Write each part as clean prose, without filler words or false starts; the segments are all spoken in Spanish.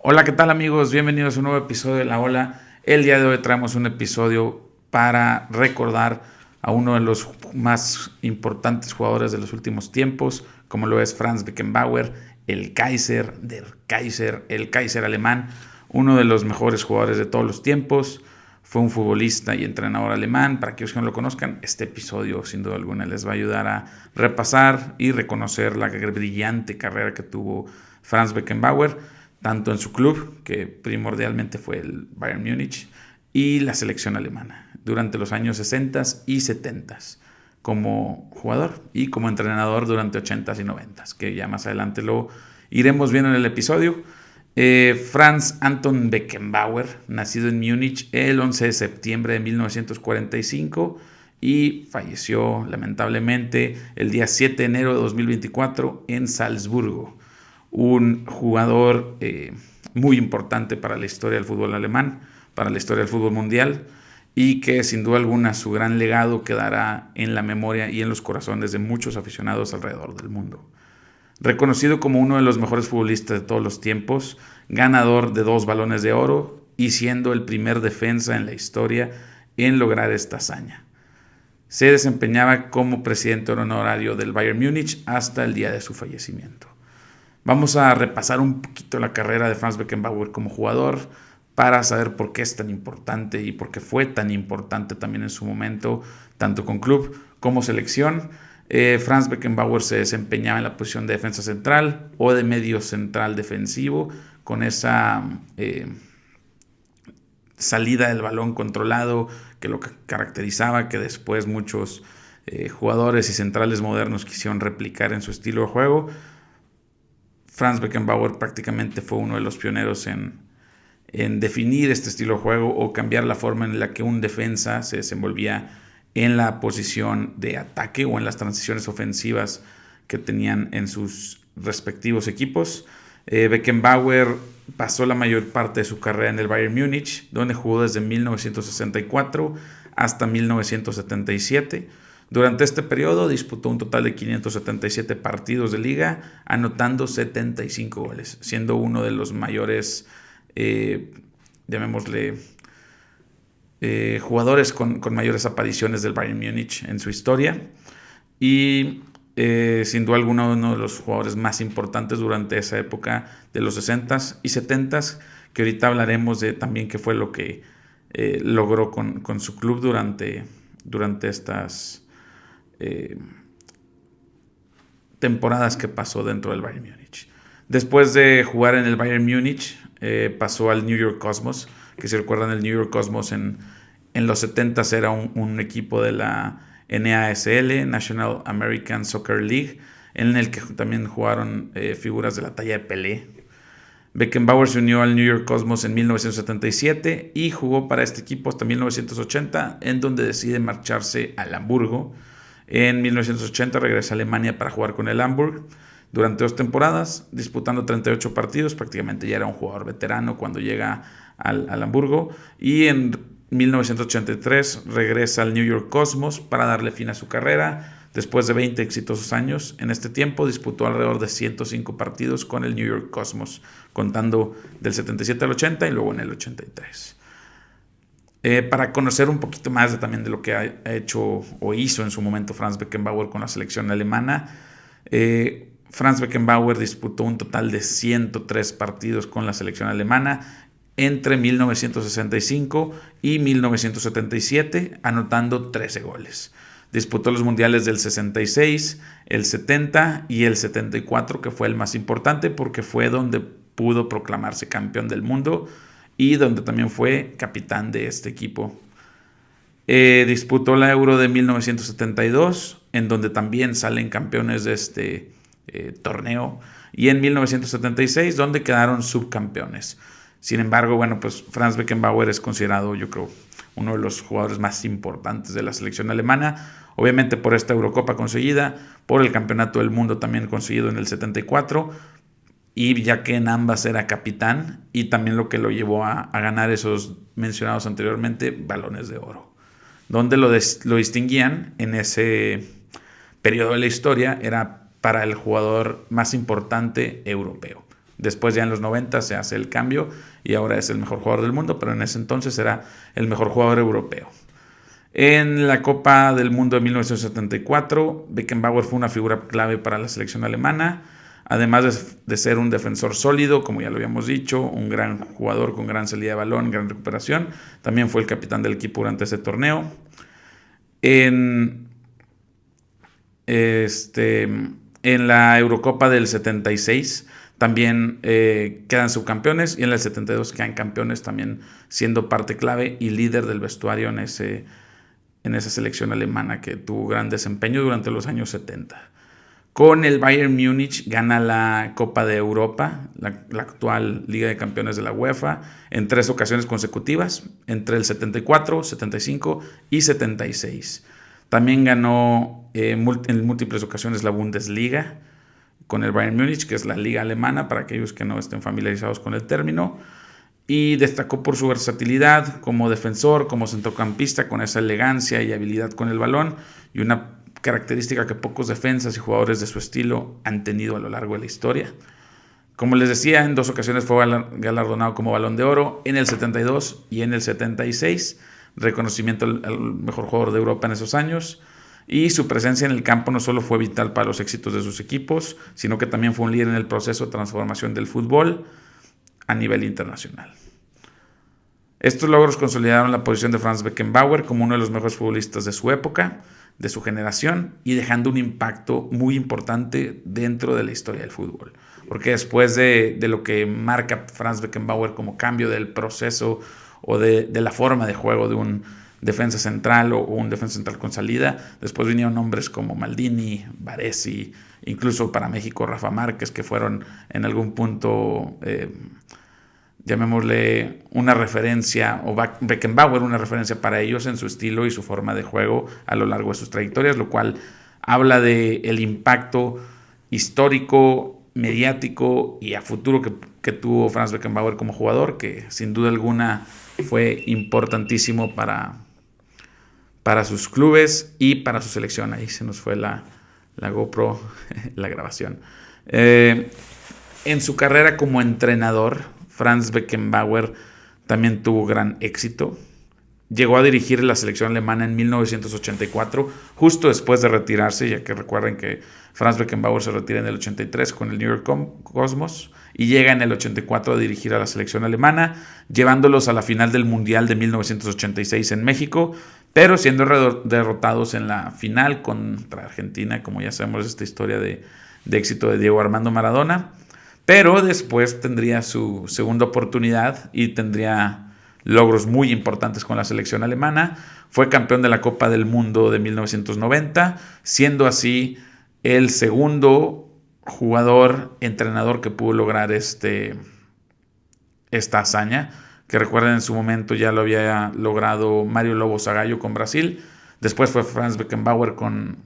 Hola, ¿qué tal amigos? Bienvenidos a un nuevo episodio de La Ola. El día de hoy traemos un episodio para recordar a uno de los más importantes jugadores de los últimos tiempos, como lo es Franz Beckenbauer, el Kaiser, el Kaiser alemán, uno de los mejores jugadores de todos los tiempos. Fue un futbolista y entrenador alemán. Para aquellos que no lo conozcan, este episodio sin duda alguna les va a ayudar a repasar y reconocer la brillante carrera que tuvo Franz Beckenbauer, tanto en su club, que primordialmente fue el Bayern Múnich, y la selección alemana, durante los años 60 y 70, como jugador y como entrenador durante 80 y 90, que ya más adelante lo iremos viendo en el episodio. Franz Anton Beckenbauer, nacido en Múnich el 11 de septiembre de 1945 y falleció lamentablemente el día 7 de enero de 2024 en Salzburgo. Un jugador muy importante para la historia del fútbol alemán, para la historia del fútbol mundial, y que sin duda alguna su gran legado quedará en la memoria y en los corazones de muchos aficionados alrededor del mundo. Reconocido como uno de los mejores futbolistas de todos los tiempos, ganador de 2 Balones de Oro y siendo el primer defensa en la historia en lograr esta hazaña. Se desempeñaba como presidente honorario del Bayern Múnich hasta el día de su fallecimiento. Vamos a repasar un poquito la carrera de Franz Beckenbauer como jugador para saber por qué es tan importante y por qué fue tan importante también en su momento, tanto con club como selección. Franz Beckenbauer se desempeñaba en la posición de defensa central o de medio central defensivo, con esa salida del balón controlado que lo caracterizaba, que después muchos jugadores y centrales modernos quisieron replicar en su estilo de juego. Franz Beckenbauer prácticamente fue uno de los pioneros en definir este estilo de juego o cambiar la forma en la que un defensa se desenvolvía en la posición de ataque o en las transiciones ofensivas que tenían en sus respectivos equipos. Beckenbauer pasó la mayor parte de su carrera en el Bayern Múnich, donde jugó desde 1964 hasta 1977. Durante este periodo disputó un total de 577 partidos de liga, anotando 75 goles, siendo uno de los mayores, llamémosle, jugadores con mayores apariciones del Bayern Múnich en su historia. Y sin duda alguna uno de los jugadores más importantes durante esa época de los 60s y 70s, que ahorita hablaremos de también qué fue lo que logró con su club durante estas temporadas que pasó dentro del Bayern Múnich. Después de jugar en el Bayern Múnich, pasó al New York Cosmos, que si recuerdan el New York Cosmos en los 70s era un equipo de la NASL, National American Soccer League, en el que también jugaron figuras de la talla de Pelé. Beckenbauer se unió al New York Cosmos en 1977 y jugó para este equipo hasta 1980, en donde decide marcharse al Hamburgo. En 1980 regresa a Alemania para jugar con el Hamburg durante 2 temporadas, disputando 38 partidos. Prácticamente ya era un jugador veterano cuando llega al Hamburgo. Y en 1983 regresa al New York Cosmos para darle fin a su carrera. Después de 20 exitosos años, en este tiempo disputó alrededor de 105 partidos con el New York Cosmos, contando del 77 al 80 y luego en el 83. Para conocer un poquito más también de lo que ha hecho o hizo en su momento Franz Beckenbauer con la selección alemana, Franz Beckenbauer disputó un total de 103 partidos con la selección alemana entre 1965 y 1977, anotando 13 goles. Disputó los mundiales del 66, el 70 y el 74, que fue el más importante porque fue donde pudo proclamarse campeón del mundo y donde también fue capitán de este equipo. Disputó la Euro de 1972, en donde también salen campeones de este torneo, y en 1976, donde quedaron subcampeones. Sin embargo, pues Franz Beckenbauer es considerado, yo creo, uno de los jugadores más importantes de la selección alemana, obviamente por esta Eurocopa conseguida, por el Campeonato del Mundo también conseguido en el 74, y ya que en ambas era capitán, y también lo que lo llevó a ganar esos mencionados anteriormente Balones de Oro, donde lo distinguían en ese periodo de la historia, era para el jugador más importante europeo Después ya en los 90 se hace el cambio y ahora es el mejor jugador del mundo, pero en ese entonces era el mejor jugador europeo. En la Copa del Mundo de 1974, Beckenbauer fue una figura clave para la selección alemana, además de ser un defensor sólido, como ya lo habíamos dicho, un gran jugador con gran salida de balón, gran recuperación. También fue el capitán del equipo durante ese torneo. En la Eurocopa del 76 también quedan subcampeones, y en el 72 quedan campeones, también siendo parte clave y líder del vestuario en esa selección alemana que tuvo gran desempeño durante los años 70. Con el Bayern Múnich gana la Copa de Europa, la actual Liga de Campeones de la UEFA, en 3 ocasiones consecutivas, entre el 74, 75 y 76. También ganó en múltiples ocasiones la Bundesliga con el Bayern Múnich, que es la liga alemana, para aquellos que no estén familiarizados con el término. Y destacó por su versatilidad como defensor, como centrocampista, con esa elegancia y habilidad con el balón, y una característica que pocos defensas y jugadores de su estilo han tenido a lo largo de la historia. Como les decía, en 2 ocasiones fue galardonado como Balón de Oro, en el 72 y en el 76, reconocimiento al mejor jugador de Europa en esos años. Y su presencia en el campo no solo fue vital para los éxitos de sus equipos, sino que también fue un líder en el proceso de transformación del fútbol a nivel internacional. Estos logros consolidaron la posición de Franz Beckenbauer como uno de los mejores futbolistas de su época, de su generación, y dejando un impacto muy importante dentro de la historia del fútbol. Porque después de lo que marca Franz Beckenbauer como cambio del proceso o de la forma de juego de un defensa central o un defensa central con salida, después vinieron nombres como Maldini, Baresi, incluso para México Rafa Márquez, que fueron en algún punto llamémosle una referencia, o Beckenbauer una referencia para ellos en su estilo y su forma de juego a lo largo de sus trayectorias, lo cual habla del impacto histórico, mediático y a futuro que tuvo Franz Beckenbauer como jugador, que sin duda alguna fue importantísimo para sus clubes y para su selección. Ahí se nos fue la GoPro, la grabación. En su carrera como entrenador, Franz Beckenbauer también tuvo gran éxito. Llegó a dirigir la selección alemana en 1984, justo después de retirarse, ya que recuerden que Franz Beckenbauer se retira en el 83 con el New York Cosmos y llega en el 84 a dirigir a la selección alemana, llevándolos a la final del Mundial de 1986 en México, pero siendo derrotados en la final contra Argentina, como ya sabemos esta historia de éxito de Diego Armando Maradona. Pero después tendría su segunda oportunidad y tendría logros muy importantes con la selección alemana. Fue campeón de la Copa del Mundo de 1990, siendo así el segundo entrenador que pudo lograr esta hazaña, que recuerden en su momento ya lo había logrado Mario Lobo Zagallo con Brasil. Después fue Franz Beckenbauer con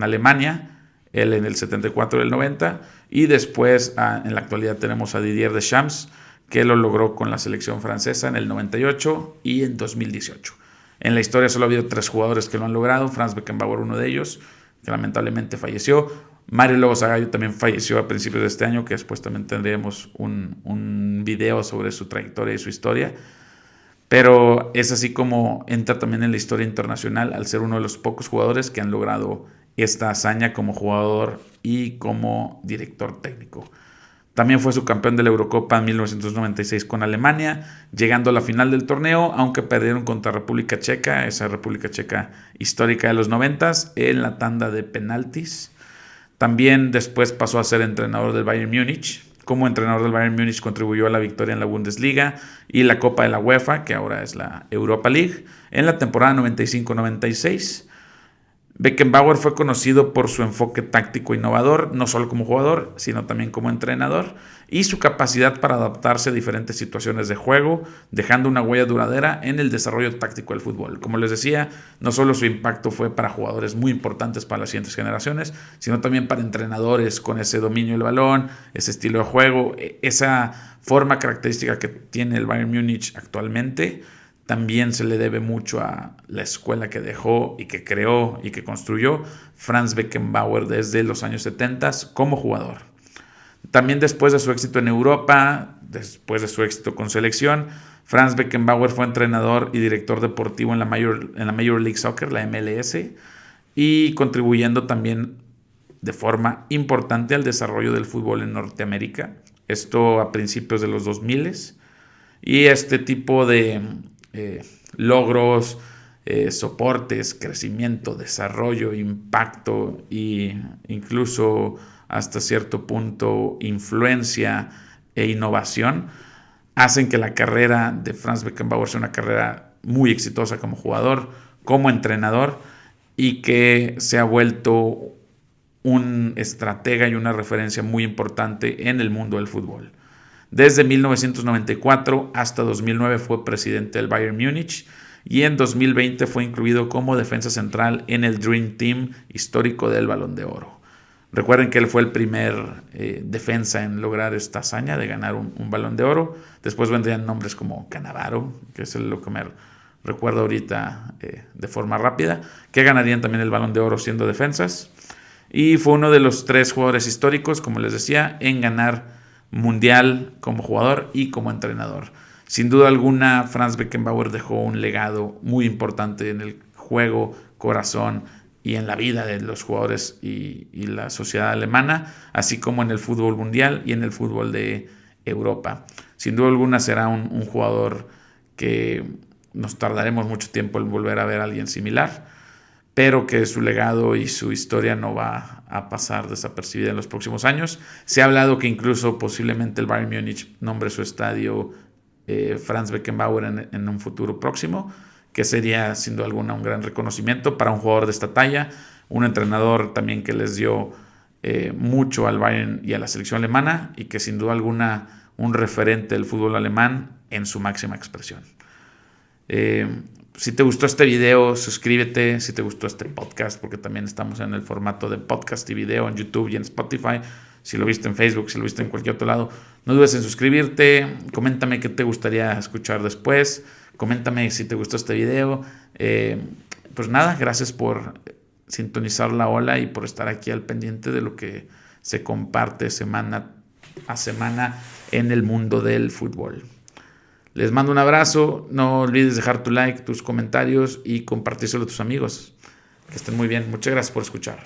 Alemania, él en el 74 y el 90, y después en la actualidad tenemos a Didier Deschamps, que lo logró con la selección francesa en el 98 y en 2018. En la historia solo ha habido 3 jugadores que lo han logrado, Franz Beckenbauer uno de ellos, que lamentablemente falleció. Mario Lobo Zagallo también falleció a principios de este año, que después también tendremos un video sobre su trayectoria y su historia. Pero es así como entra también en la historia internacional al ser uno de los pocos jugadores que han logrado esta hazaña como jugador y como director técnico. También fue subcampeón de la Eurocopa en 1996 con Alemania, llegando a la final del torneo, aunque perdieron contra República Checa, esa República Checa histórica de los 90s, en la tanda de penaltis. También después pasó a ser entrenador del Bayern Múnich. Como entrenador del Bayern Múnich contribuyó a la victoria en la Bundesliga y la Copa de la UEFA, que ahora es la Europa League, en la temporada 95-96. Beckenbauer fue conocido por su enfoque táctico innovador, no solo como jugador, sino también como entrenador, y su capacidad para adaptarse a diferentes situaciones de juego, dejando una huella duradera en el desarrollo táctico del fútbol. Como les decía, no solo su impacto fue para jugadores muy importantes para las siguientes generaciones, sino también para entrenadores con ese dominio del balón, ese estilo de juego, esa forma característica que tiene el Bayern Múnich actualmente. También se le debe mucho a la escuela que dejó y que creó y que construyó Franz Beckenbauer desde los años 70 como jugador. También después de su éxito en Europa, después de su éxito con selección, Franz Beckenbauer fue entrenador y director deportivo en la Major League Soccer, la MLS, y contribuyendo también de forma importante al desarrollo del fútbol en Norteamérica, esto a principios de los 2000. Y este tipo de logros, soportes, crecimiento, desarrollo, impacto e incluso hasta cierto punto influencia e innovación hacen que la carrera de Franz Beckenbauer sea una carrera muy exitosa como jugador, como entrenador, y que se ha vuelto un estratega y una referencia muy importante en el mundo del fútbol. Desde 1994 hasta 2009 fue presidente del Bayern Múnich y en 2020 fue incluido como defensa central en el Dream Team histórico del Balón de Oro. Recuerden que él fue el primer defensa en lograr esta hazaña de ganar un Balón de Oro. Después vendrían nombres como Cannavaro, que es lo que me recuerdo ahorita de forma rápida, que ganarían también el Balón de Oro siendo defensas. Y fue uno de los 3 jugadores históricos, como les decía, en ganar mundial como jugador y como entrenador. Sin duda alguna, Franz Beckenbauer dejó un legado muy importante en el juego, corazón y en la vida de los jugadores y la sociedad alemana, así como en el fútbol mundial y en el fútbol de Europa. Sin duda alguna será un jugador que nos tardaremos mucho tiempo en volver a ver a alguien similar, pero que su legado y su historia no va a pasar desapercibida en los próximos años. Se ha hablado que incluso posiblemente el Bayern Múnich nombre su estadio Franz Beckenbauer en un futuro próximo, que sería sin duda alguna un gran reconocimiento para un jugador de esta talla, un entrenador también que les dio mucho al Bayern y a la selección alemana, y que sin duda alguna un referente del fútbol alemán en su máxima expresión. Si te gustó este video, suscríbete. Si te gustó este podcast, porque también estamos en el formato de podcast y video en YouTube y en Spotify. Si lo viste en Facebook, si lo viste en cualquier otro lado, no dudes en suscribirte. Coméntame qué te gustaría escuchar después. Coméntame si te gustó este video. Pues nada, gracias por sintonizar la ola y por estar aquí al pendiente de lo que se comparte semana a semana en el mundo del fútbol. Les mando un abrazo, no olvides dejar tu like, tus comentarios y compartírselo a tus amigos. Que estén muy bien, muchas gracias por escuchar.